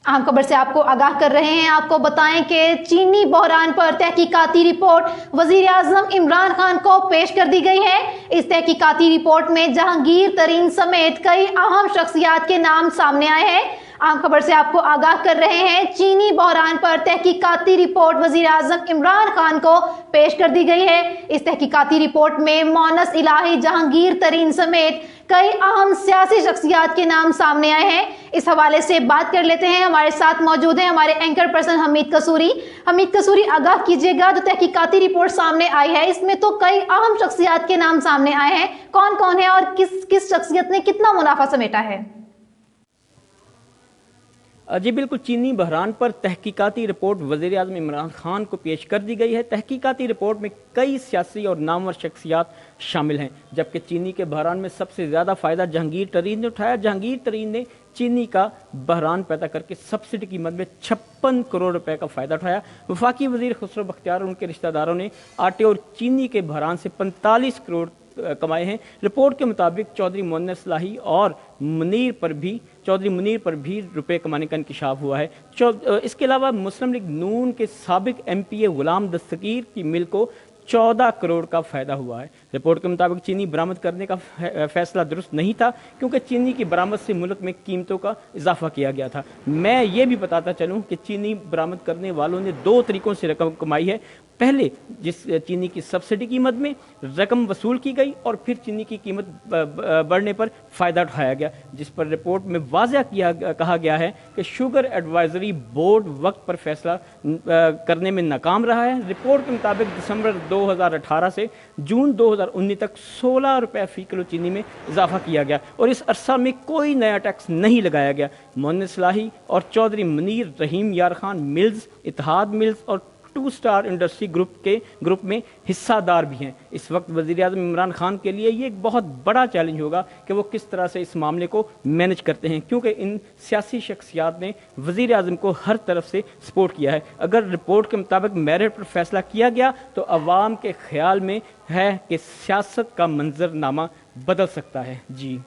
अहम खबर से आपको आगाह कर रहे हैं। आपको बताएं कि चीनी बहरान पर तहकीकाती रिपोर्ट वजीर आजम इमरान खान को पेश कर दी गई है। इस तहकीकाती रिपोर्ट में जहांगीर तरीन समेत कई अहम शख्सियात के नाम सामने आए हैं। अहम खबर से आपको आगाह कर रहे हैं, चीनी बहरान पर तहकीकाती रिपोर्ट वजीर आजम इमरान खान को पेश कर दी गई है। इस तहकीकाती रिपोर्ट में मोनस इलाही, जहांगीर तरीन समेत कई अहम सियासी शख्सियात के नाम सामने आए हैं। इस हवाले से बात कर लेते हैं। हमारे साथ मौजूद हैं हमारे एंकर पर्सन हमीद कसूरी। हमीद कसूरी, आगाह कीजिएगा, जो तहकीकाती रिपोर्ट सामने आई है इसमें तो कई अहम शख्सियात के नाम सामने आए हैं, कौन कौन है और किस किस शख्सियत ने कितना मुनाफा समेटा है? जी बिल्कुल, चीनी बहरान पर तहकीकाती रिपोर्ट वज़ीर आज़म इमरान खान को पेश कर दी गई है। तहकीकाती रिपोर्ट में कई सियासी और नामवर शख्सियात शामिल हैं, जबकि चीनी के बहरान में सबसे ज़्यादा फ़ायदा जहांगीर तरीन ने उठाया। जहांगीर तरीन ने चीनी का बहरान पैदा करके सब्सिडी कीमत में 56 करोड़ रुपए का फ़ायदा उठाया। वफाकी वज़ीर खुसरो बख्तियार और उनके रिश्तेदारों ने आटे और चीनी के बहरान से 45 करोड़ कमाए हैं। रिपोर्ट के मुताबिक चौधरी मोनस इलाही और चौधरी मुनीर पर भी रुपए कमाने का इंकशाफ हुआ है। इसके अलावा मुस्लिम लीग नून के साबिक MPA गुलाम दस्तगीर की मिल को 14 करोड़ का फ़ायदा हुआ है। रिपोर्ट के मुताबिक चीनी बरामद करने का फैसला दुरुस्त नहीं था, क्योंकि चीनी की बरामद से मुल्क में कीमतों का इजाफा किया गया था। मैं ये भी बताता चलूँ कि चीनी बरामद करने वालों ने 2 तरीक़ों से रकम कमाई है। पहले जिस चीनी की सब्सिडी कीमत में रकम वसूल की गई और फिर चीनी की कीमत बढ़ने पर फ़ायदा उठाया गया, जिस पर रिपोर्ट में वाज़ह कहा गया है कि शुगर एडवाइजरी बोर्ड वक्त पर फैसला करने में नाकाम रहा है। रिपोर्ट के मुताबिक दिसंबर 2018 से जून 2019 तक 16 रुपये फ़ी किलो चीनी में इजाफा किया गया और इस अरसा में कोई नया टैक्स नहीं लगाया गया। मोनस इलाही और चौधरी मुनीर रहीम यार खान मिल्स, इत्तेहाद मिल्स और 2 स्टार इंडस्ट्री ग्रुप में हिस्सादार भी हैं। इस वक्त वज़ीर आज़म इमरान खान के लिए ये एक बहुत बड़ा चैलेंज होगा कि वो किस तरह से इस मामले को मैनेज करते हैं, क्योंकि इन सियासी शख्सियात ने वज़ीर आज़म को हर तरफ से सपोर्ट किया है। अगर रिपोर्ट के मुताबिक मेरिट पर फैसला किया गया तो अवाम के ख्याल में है कि सियासत का मंजरनामा बदल सकता है। जी।